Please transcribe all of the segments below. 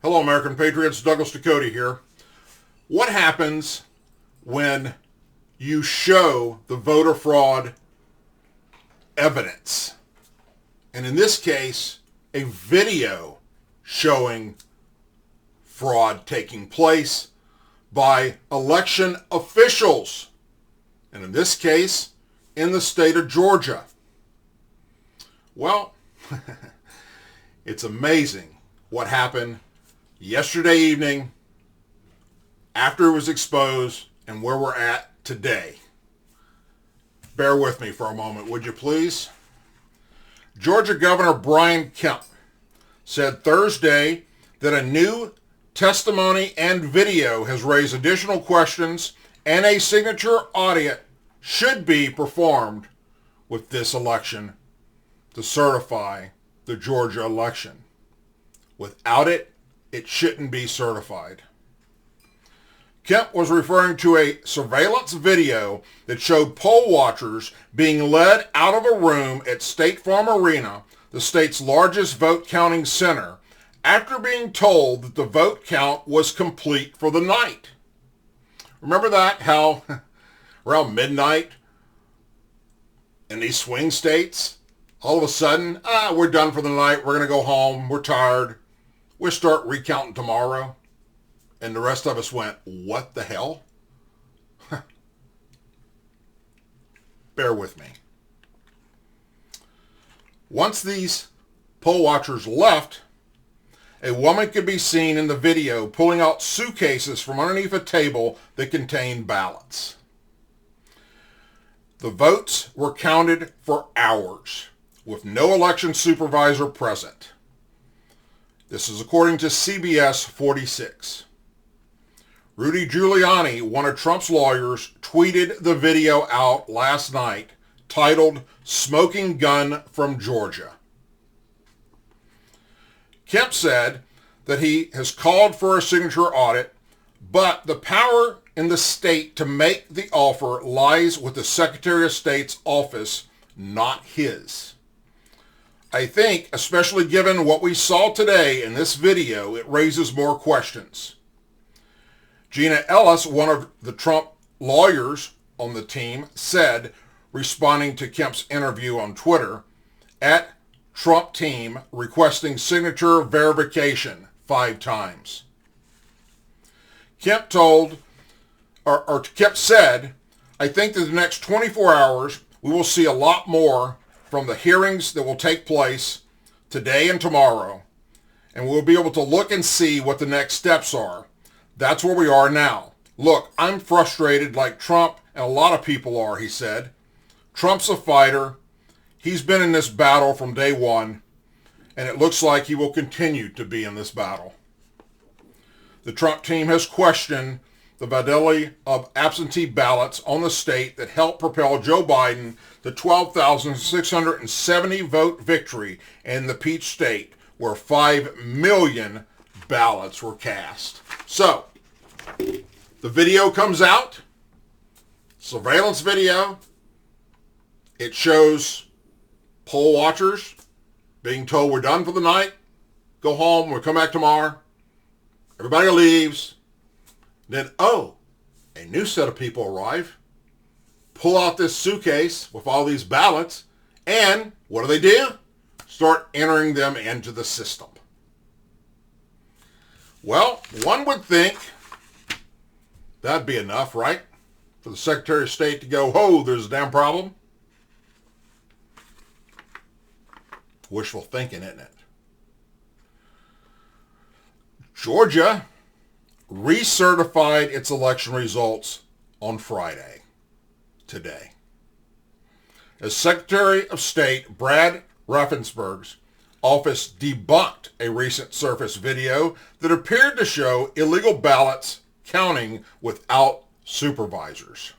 Hello, American Patriots. Douglas Ducote here. What happens when you show the voter fraud evidence? And in this case, a video showing fraud taking place by election officials. And in this case, in the state of Georgia. Well, it's amazing what happened yesterday evening after it was exposed and where we're at today. Bear with me for a moment, would you please? Georgia Governor Brian Kemp said Thursday that a new testimony and video has raised additional questions and a signature audit should be performed with this election to certify the Georgia election. Without it, it shouldn't be certified. Kemp was referring to a surveillance video that showed poll watchers being led out of a room at State Farm Arena, the state's largest vote counting center, after being told that the vote count was complete for the night. Remember that? How around midnight in these swing states, all of a sudden, we're done for the night. We're going to go home. We're tired. We'll start recounting tomorrow. And the rest of us went, what the hell? Bear with me. Once these poll watchers left, a woman could be seen in the video pulling out suitcases from underneath a table that contained ballots. The votes were counted for hours with no election supervisor present. This is according to CBS 46. Rudy Giuliani, one of Trump's lawyers, tweeted the video out last night titled "Smoking Gun from Georgia." Kemp said that he has called for a signature audit, but the power in the state to make the offer lies with the Secretary of State's office, not his. I think, especially given what we saw today in this video, it raises more questions. Gina Ellis, one of the Trump lawyers on the team, said, responding to Kemp's interview on Twitter, at Trump team requesting signature verification 5 times. Kemp Kemp said, I think that the next 24 hours we will see a lot more from the hearings that will take place today and tomorrow, and we'll be able to look and see what the next steps are. That's where we are now. Look, I'm frustrated like Trump and a lot of people are, he said. Trump's a fighter. He's been in this battle from day one, and it looks like he will continue to be in this battle. The Trump team has questioned the validity of absentee ballots on the state that helped propel Joe Biden to 12,670 vote victory in the Peach State, where 5 million ballots were cast. So, the video comes out, surveillance video. It shows poll watchers being told we're done for the night, go home, we'll come back tomorrow. Everybody leaves. Then, a new set of people arrive, pull out this suitcase with all these ballots, and what do? Start entering them into the system. Well, one would think that'd be enough, right? For the Secretary of State to go, oh, there's a damn problem. Wishful thinking, isn't it? Georgia recertified its election results on Friday, today. As Secretary of State Brad Raffensperger's office debunked a recent surfaced video that appeared to show illegal ballots counting without supervisors.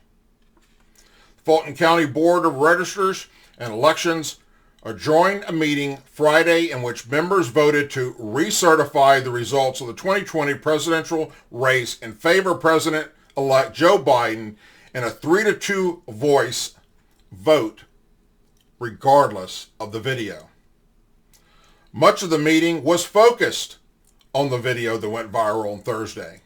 The Fulton County Board of Registers and Elections adjourned a meeting Friday in which members voted to recertify the results of the 2020 presidential race in favor of President-elect Joe Biden in a 3-2 voice vote, regardless of the video. Much of the meeting was focused on the video that went viral on Thursday,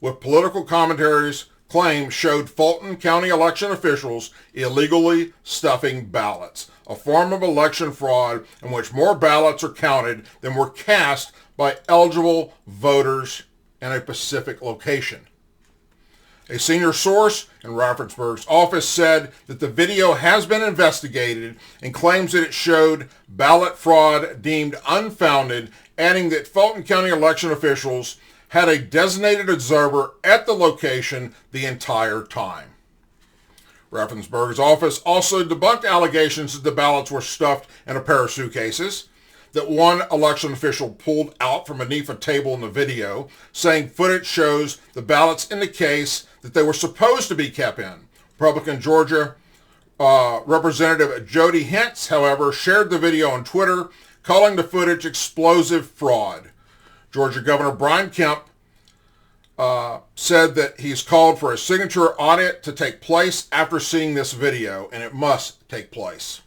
with political commentaries claims showed Fulton County election officials illegally stuffing ballots, a form of election fraud in which more ballots are counted than were cast by eligible voters in a specific location. A senior source in Raffensperger's office said that the video has been investigated and claims that it showed ballot fraud deemed unfounded, adding that Fulton County election officials had a designated observer at the location the entire time. Raffensperger's office also debunked allegations that the ballots were stuffed in a pair of suitcases that one election official pulled out from beneath a table in the video, saying footage shows the ballots in the case that they were supposed to be kept in. Republican Georgia Representative Jody Hintz, however, shared the video on Twitter, calling the footage explosive fraud. Georgia Governor Brian Kemp said that he's called for a signature audit to take place after seeing this video, and it must take place.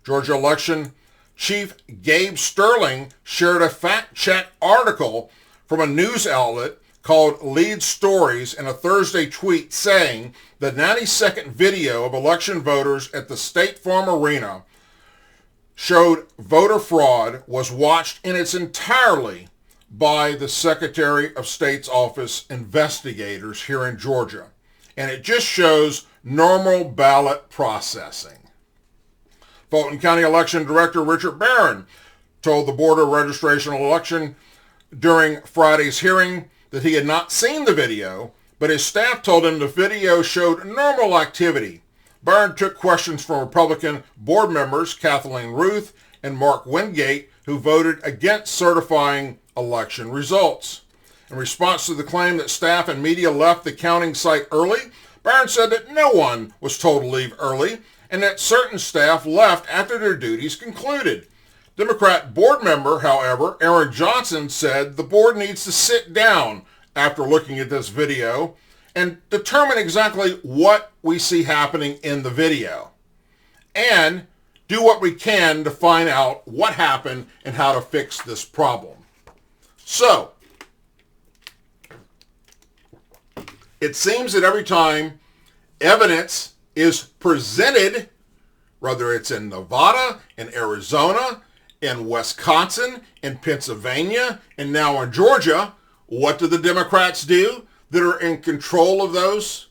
Georgia election Chief Gabe Sterling shared a fact-check article from a news outlet called Lead Stories in a Thursday tweet saying the 90-second video of election voters at the State Farm Arena showed voter fraud was watched in its entirety by the Secretary of State's office investigators here in Georgia, and it just shows normal ballot processing. Fulton County Election Director Richard Barron told the Board of Registration Election during Friday's hearing that he had not seen the video, but his staff told him the video showed normal activity. Barron took questions from Republican board members Kathleen Ruth and Mark Wingate, who voted against certifying election results. In response to the claim that staff and media left the counting site early, Barron said that no one was told to leave early and that certain staff left after their duties concluded. Democrat board member, however, Aaron Johnson, said the board needs to sit down after looking at this video and determine exactly what we see happening in the video and do what we can to find out what happened and how to fix this problem. So, it seems that every time evidence is presented, whether it's in Nevada, in Arizona, in Wisconsin, in Pennsylvania, and now in Georgia, what do the Democrats do that are in control of those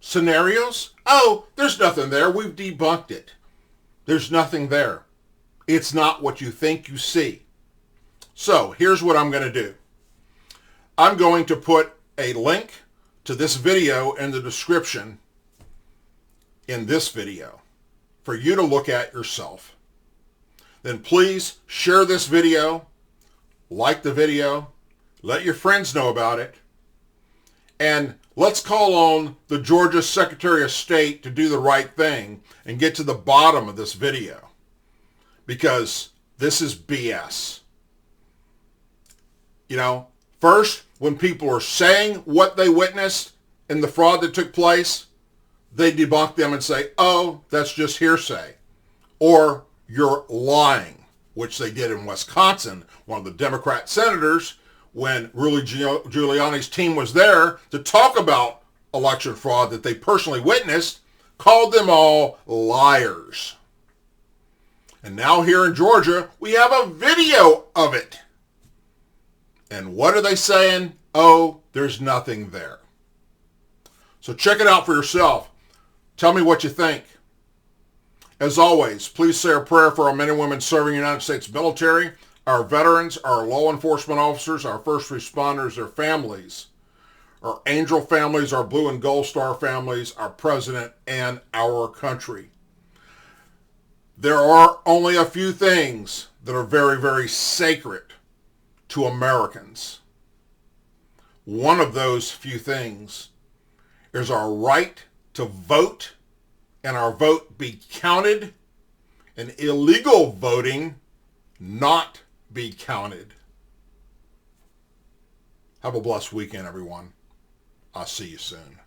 scenarios? Oh, there's nothing there. We've debunked it. There's nothing there. It's not what you think you see. So here's what I'm going to do. I'm going to put a link to this video in the description in this video for you to look at yourself. Then please share this video, like the video, let your friends know about it, and let's call on the Georgia Secretary of State to do the right thing and get to the bottom of this video, because this is BS. You know, first, when people are saying what they witnessed in the fraud that took place, they debunk them and say, oh, that's just hearsay. Or you're lying, which they did in Wisconsin. One of the Democrat senators, when Rudy Giuliani's team was there to talk about election fraud that they personally witnessed, called them all liars. And now here in Georgia, we have a video of it. And what are they saying? Oh, there's nothing there. So check it out for yourself. Tell me what you think. As always, please say a prayer for our men and women serving the United States military, our veterans, our law enforcement officers, our first responders, their families, our angel families, our blue and gold star families, our president, and our country. There are only a few things that are very, very sacred to Americans. One of those few things is our right to vote and our vote be counted and illegal voting not be counted. Have a blessed weekend, everyone. I'll see you soon.